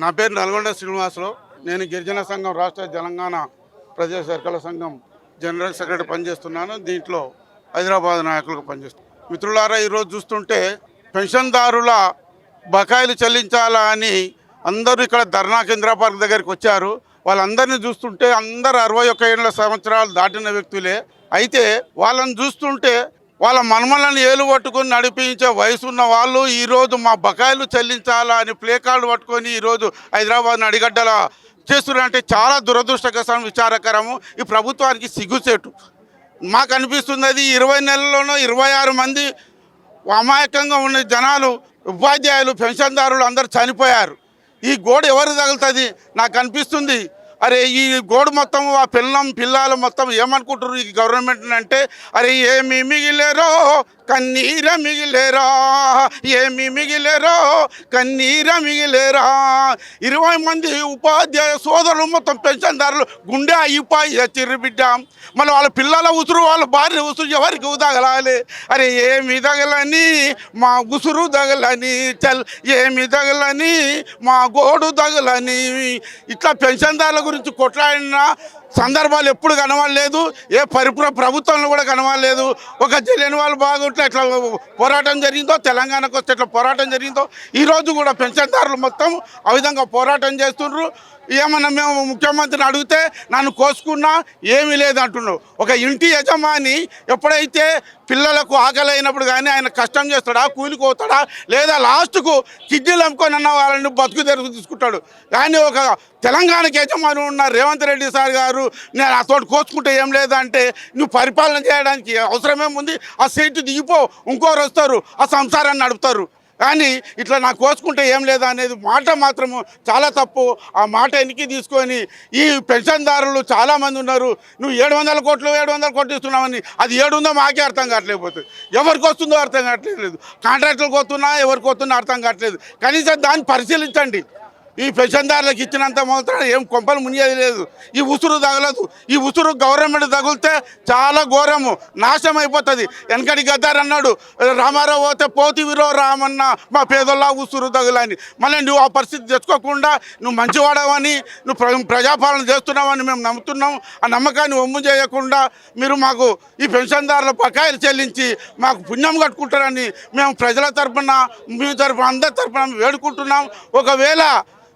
నా పేరు నల్గొండ శ్రీనివాసరావు. నేను గిరిజన సంఘం రాష్ట్ర తెలంగాణ ప్రజా సర్కల సంఘం జనరల్ సెక్రటరీ పనిచేస్తున్నాను. దీంట్లో హైదరాబాద్ నాయకులుగా పనిచేస్తున్నాను. మిత్రులారా, ఈరోజు చూస్తుంటే పెన్షన్దారుల బకాయిలు చెల్లించాలా అని అందరూ ఇక్కడ ధర్నా కేంద్ర పార్క్ దగ్గరికి వచ్చారు. వాళ్ళందరినీ చూస్తుంటే అందరు 61 సంవత్సరాలు దాటిన వ్యక్తులే. అయితే వాళ్ళని చూస్తుంటే వాళ్ళ మన్మలను ఏలు పట్టుకొని నడిపించే వయసు ఉన్న వాళ్ళు ఈరోజు మా బకాయిలు చెల్లించాలా అని ప్లే కార్డు పట్టుకొని ఈరోజు హైదరాబాద్ నడిగడ్డల చేస్తున్నారంటే చాలా దురదృష్టకరం, విచారకరము. ఈ ప్రభుత్వానికి సిగ్గుచేటు. మాకు అనిపిస్తుంది అది 20 నెలల్లోనూ 26 మంది అమాయకంగా ఉన్న జనాలు, ఉపాధ్యాయులు, పెన్షన్దారులు అందరూ చనిపోయారు. ఈ గోడ ఎవరు తగులుతుంది నాకు అనిపిస్తుంది. అరే, ఈ గోడు మొత్తం ఆ పిల్లలు మొత్తం ఏమనుకుంటారు ఈ గవర్నమెంట్ అంటే, అరే ఏమి మిగిలేరో కన్నీర మిగిలేరా, ఏమి మిగిలేరో కన్నీర మిగిలేరా. 20 మంది ఉపాధ్యాయ సోదరులు మొత్తం పెన్షన్దారులు గుండె అయిపోయి చిర్రు బిడ్డ. మళ్ళీ వాళ్ళ పిల్లల ఉసురు, వాళ్ళ భార్య ఉసురు ఎవరికి తగలాలి? అరే ఏమి తగలని మా ఉసురు తగలని, ఏమి తగలని మా గోడు తగలని. ఇట్లా పెన్షన్దారుల గురించి కొట్లాడిన సందర్భాలు ఎప్పుడు కనవలేదు. ఏ ప్రభుత్వంలో కూడా కనవలేదు. ఒక తెలియని వాళ్ళు బాగుంటే ఎట్లా పోరాటం జరిగిందో, తెలంగాణకు వస్తే ఎట్లా పోరాటం జరిగిందో, ఈరోజు కూడా పెన్షన్దారులు మొత్తం ఆ విధంగా పోరాటం చేస్తున్నారు. ఏమన్నా మేము ముఖ్యమంత్రిని అడిగితే నన్ను కోసుకున్నా ఏమీ లేదంటున్నావు. ఒక ఇంటి యజమాని ఎప్పుడైతే పిల్లలకు ఆకలి అయినప్పుడు కానీ ఆయన కష్టం చేస్తాడా, కూలిపోతాడా, లేదా లాస్ట్కు కిడ్నీలు అమ్ముకొని అన్న వాళ్ళని బతుకు తెరుగు తీసుకుంటాడు. కానీ ఒక తెలంగాణకి యజమాని ఉన్న రేవంత్ రెడ్డి సార్ గారు నేను ఆ తోటి కోసుకుంటే ఏం లేదంటే, నువ్వు పరిపాలన చేయడానికి అవసరమేముంది? ఆ సీటు దిగిపో, ఇంకోరు వస్తారు, ఆ సంసారాన్ని నడుపుతారు. కానీ ఇట్లా నాకు కోసుకుంటే ఏం లేదా అనేది మాట మాత్రము చాలా తప్పు. ఆ మాట వెనక్కి తీసుకొని ఈ పెన్షన్దారులు చాలామంది ఉన్నారు. నువ్వు 700 కోట్లు ఇస్తున్నావని అది 700 మాకే అర్థం కావట్లేకపోతుంది. ఎవరికి వస్తుందో అర్థం కావట్లేదు. కాంట్రాక్టులకు వస్తున్నా ఎవరికి వస్తున్నా అర్థం కావట్లేదు. కనీసం దాన్ని పరిశీలించండి. ఈ పెన్షన్దారులకు ఇచ్చినంత మాత్రం ఏం కొంపలు మునిగేది లేదు. ఈ ఉసురు తగలదు. ఈ ఉసురు గవర్నమెంట్ తగిలితే చాలా ఘోరము, నాశనం అయిపోతుంది. వెనకటి గద్దారు అన్నాడు, రామారావు పోతే పోతివిరో రామన్న మా పేదోళ్ళ ఉసురు తగులని. మళ్ళీ నువ్వు ఆ పరిస్థితి తెచ్చుకోకుండా నువ్వు మంచివాడవని, నువ్వు ప్రజాపాలన చేస్తున్నావని మేము నమ్ముతున్నాం. ఆ నమ్మకాన్ని ఒమ్ము చేయకుండా మీరు మాకు ఈ పెన్షన్దారుల బకాయిలు చెల్లించి మాకు పుణ్యం కట్టుకుంటారని మేము ప్రజల తరఫున, మీ తరఫున, అందరి తరఫున వేడుకుంటున్నాం. ఒకవేళ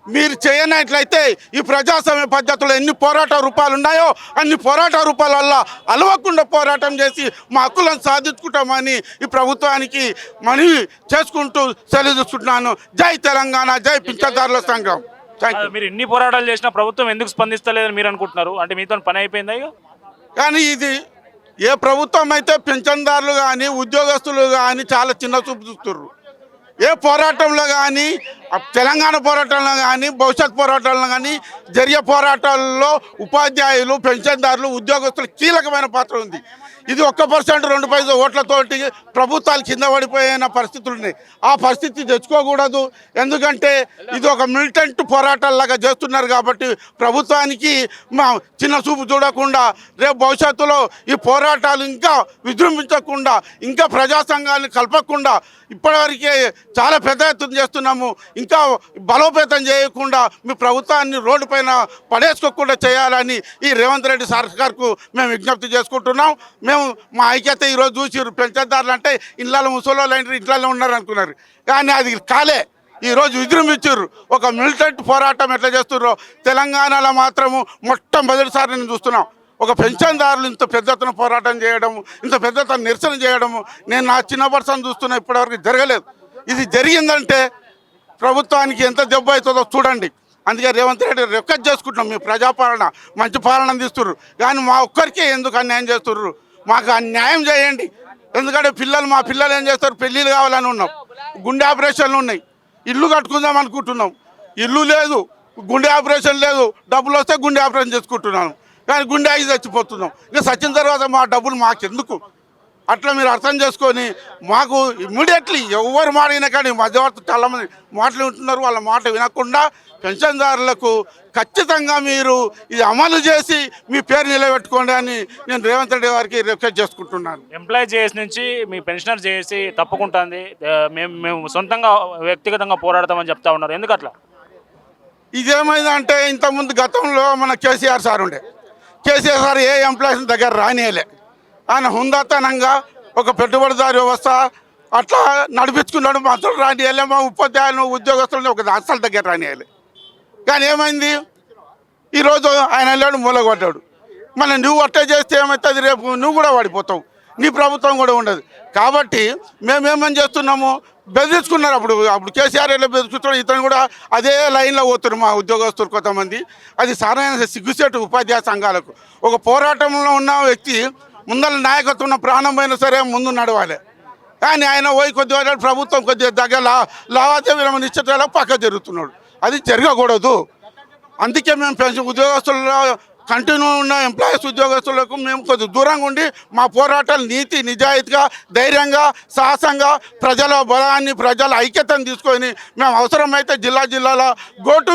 మీరు చేయనట్లయితే ఈ ప్రజాస్వామ్య పద్ధతిలో ఎన్ని పోరాట రూపాలు ఉన్నాయో అన్ని పోరాట రూపాల వల్ల అలవకుండా పోరాటం చేసి మా హక్కులను సాధించుకుంటామని ఈ ప్రభుత్వానికి మనవి చేసుకుంటూ సెలవుస్తున్నాను. జై తెలంగాణ, జై పింఛన్దారుల సంఘం. మీరు ఎన్ని పోరాటాలు చేసినా ప్రభుత్వం ఎందుకు స్పందిస్తలేదని మీరు అనుకుంటున్నారు? అంటే మీతో పని అయిపోయిందా? కానీ ఇది ఏ ప్రభుత్వం అయితే పెన్షన్దారులు కానీ ఉద్యోగస్తులు కానీ చాలా చిన్న చూపు చూస్తున్నారు. ఏ పోరాటంలో కానీ, తెలంగాణ పోరాటంలో కానీ, భవిష్యత్ పోరాటంలో కానీ, జరిగే పోరాటాల్లో ఉపాధ్యాయులు, పెన్షన్దారులు, ఉద్యోగస్తులు కీలకమైన పాత్ర ఉంది. ఇది 1% 2% ఓట్లతోటి ప్రభుత్వాలు కింద పడిపోయిన పరిస్థితులు ఉన్నాయి. ఆ పరిస్థితి తెచ్చుకోకూడదు. ఎందుకంటే ఇది ఒక మిలిటెంట్ పోరాటాల్లాగా చేస్తున్నారు. కాబట్టి ప్రభుత్వానికి మా చిన్న చూపు చూడకుండా రేపు భవిష్యత్తులో ఈ పోరాటాలు ఇంకా విజృంభించకుండా, ఇంకా ప్రజా సంఘాలను కలపకుండా, ఇప్పటివరకే చాలా పెద్ద ఎత్తున చేస్తున్నాము, ఇంకా బలోపేతం చేయకుండా మీ ప్రభుత్వాన్ని రోడ్డు పైన పడేసుకోకుండా చేయాలని ఈ రేవంత్ రెడ్డి సర్కార్కు మేము విజ్ఞప్తి చేసుకుంటున్నాం. మేము మా ఐక్యత ఈరోజు చూసి పెన్షన్దారులు అంటే ఇళ్ళలో ముసలోళ్ళు అంటే ఇంట్లో ఉన్నారు అనుకున్నారు. కానీ అది కాలే. ఈరోజు విజృంభించారు. ఒక మిలిటెంట్ పోరాటం ఎట్లా చేస్తున్నారో తెలంగాణలో మాత్రము మొట్టమొదటిసారి నేను చూస్తున్నాం. ఒక పెన్షన్దారులు ఇంత పెద్ద ఎత్తున పోరాటం చేయడము, ఇంత పెద్ద ఎత్తున నిరసన చేయడము నేను నా చిన్న పర్సన్ చూస్తున్నా, ఇప్పటివరకు జరగలేదు. ఇది జరిగిందంటే ప్రభుత్వానికి ఎంత దెబ్బ అవుతుందో చూడండి. అందుకే రేవంత్ రెడ్డి రిక్వెస్ట్ చేసుకుంటున్నాం, మీ ప్రజాపాలన మంచి పాలన తీస్తుర్రు, కానీ మా ఒక్కరికే ఎందుకు అన్యాయం చేస్తుర్రు? మాకు అన్యాయం చేయండి. ఎందుకంటే మా పిల్లలు ఏం చేస్తారు, పెళ్ళిళ్ళు కావాలని ఉన్నాం, గుండె ఆపరేషన్లు ఉన్నాయి, ఇల్లు కట్టుకుందాం అనుకుంటున్నాం, ఇల్లు లేదు, గుండె ఆపరేషన్ లేదు, డబ్బులు వస్తే గుండె ఆపరేషన్ చేసుకుంటున్నాను, కానీ గుండె ఆగి చచ్చిపోతున్నాం. ఇంకా చచ్చిన తర్వాత మా డబ్బులు మాకెందుకు? అట్లా మీరు అర్థం చేసుకొని మాకు ఇమ్మీడియట్లీ ఎవరు మాడినా కానీ మధ్యవర్తి చాలామంది మాటలు వింటున్నారు. వాళ్ళ మాట వినకుండా పెన్షన్దారులకు ఖచ్చితంగా మీరు ఇది అమలు చేసి మీ పేరు నిలబెట్టుకోండి అని నేను రేవంత్ రెడ్డి గారికి రిక్వెస్ట్ చేసుకుంటున్నాను. ఎంప్లాయీ జేఏసీ నుంచి మీ పెన్షనర్ జేఏసీ తప్పుకుంటుంది, మేము సొంతంగా వ్యక్తిగతంగా పోరాడతామని చెప్తా ఉన్నారు. ఎందుకు అట్లా? ఇదేమైందంటే ఇంతకుముందు గతంలో మన కేసీఆర్ సార్ ఉండే. కేసీఆర్ సార్ ఏ ఎంప్లాయీస్ దగ్గర రానియలే. ఆయన హుందాతనంగా ఒక పెట్టుబడిదారు వ్యవస్థ అట్లా నడిపించుకున్నాడు. మంత్రులు రానియలే, మా ఉపాధ్యాయులను ఉద్యోగస్తులను ఒక అస్సలు దగ్గర రానియాలి. కానీ ఏమైంది, ఈరోజు ఆయన వెళ్ళాడు మూలగొట్టాడు. మళ్ళీ నువ్వు అట్లా చేస్తే ఏమవుతుంది, రేపు నువ్వు కూడా వాడిపోతావు, నీ ప్రభుత్వం కూడా ఉండదు. కాబట్టి మేమేమని చేస్తున్నాము, బెదిరించుకున్నారు. అప్పుడు కేసీఆర్ ఎలా బెదిరించుకున్నాడు, ఇతను కూడా అదే లైన్లో పోతున్నారు మా ఉద్యోగస్తులు కొంతమంది. అది సాధారణ సిగ్గుసేటు ఉపాధ్యాయ సంఘాలకు. ఒక పోరాటంలో ఉన్న వ్యక్తి ముందర నాయకత్వం ఉన్న ప్రాణమైనా సరే ముందు నడవాలి. కానీ ఆయన పోయి కొద్దిగా ప్రభుత్వం కొద్దిగా దగ్గర లావాదేవీలు నిశ్చితాలకు పక్క జరుగుతున్నాడు. అది జరగకూడదు. అందుకే మేము పెన్షన్ ఉద్యోగస్తుల్లో కంటిన్యూ ఉన్న ఎంప్లాయీస్ ఉద్యోగస్తులకు మేము కొద్దిగా దూరంగా ఉండి మా పోరాటాలు నీతి నిజాయితీగా ధైర్యంగా సాహసంగా ప్రజల బలాన్ని ప్రజల ఐక్యతను తీసుకొని మేము అవసరమైతే జిల్లాలో గో టు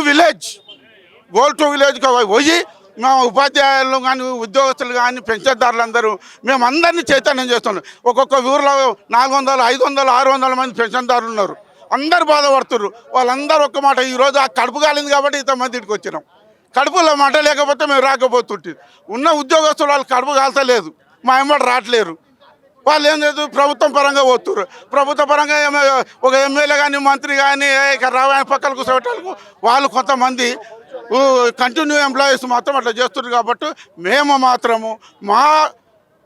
విలేజ్కి పోయి మా ఉపాధ్యాయులు కానీ ఉద్యోగస్తులు కానీ పెన్షన్దారులందరూ మేము అందరినీ చైతన్యం చేస్తున్నాం. ఒక్కొక్క ఊరిలో 400, 500, 600 మంది పెన్షన్దారులు ఉన్నారు. అందరు బాధపడుతున్నారు. వాళ్ళందరూ ఒక్క మాట, ఈరోజు ఆ కడుపు కాలింది కాబట్టి ఇంతమంది ఇంటికి వచ్చినాం. కడుపులో మాట లేకపోతే మేము రాకపోతుంటే ఉన్న ఉద్యోగస్తులు వాళ్ళు కడుపు కాల్చలేదు, మా ఎమ్మడి రావట్లేరు. వాళ్ళు ఏం లేదు, ప్రభుత్వం పరంగా పోతున్నారు. ప్రభుత్వ పరంగా ఒక ఎమ్మెల్యే కానీ మంత్రి కానీ రావాయని పక్కన కూర్చోబెట్టాలకు వాళ్ళు కొంతమంది కంటిన్యూ ఎంప్లాయీస్ మాత్రం అట్లా చేస్తున్నారు. కాబట్టి మేము మాత్రము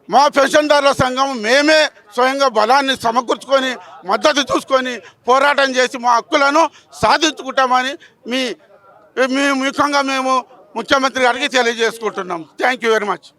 మా పెన్షన్దారుల సంఘం మేమే స్వయంగా బలాన్ని సమకూర్చుకొని మద్దతు చూసుకొని పోరాటం చేసి మా హక్కులను సాధించుకుంటామని ముఖ్యంగా మేము ముఖ్యమంత్రి గారికి తెలియజేసుకుంటున్నాం. Thank you very much.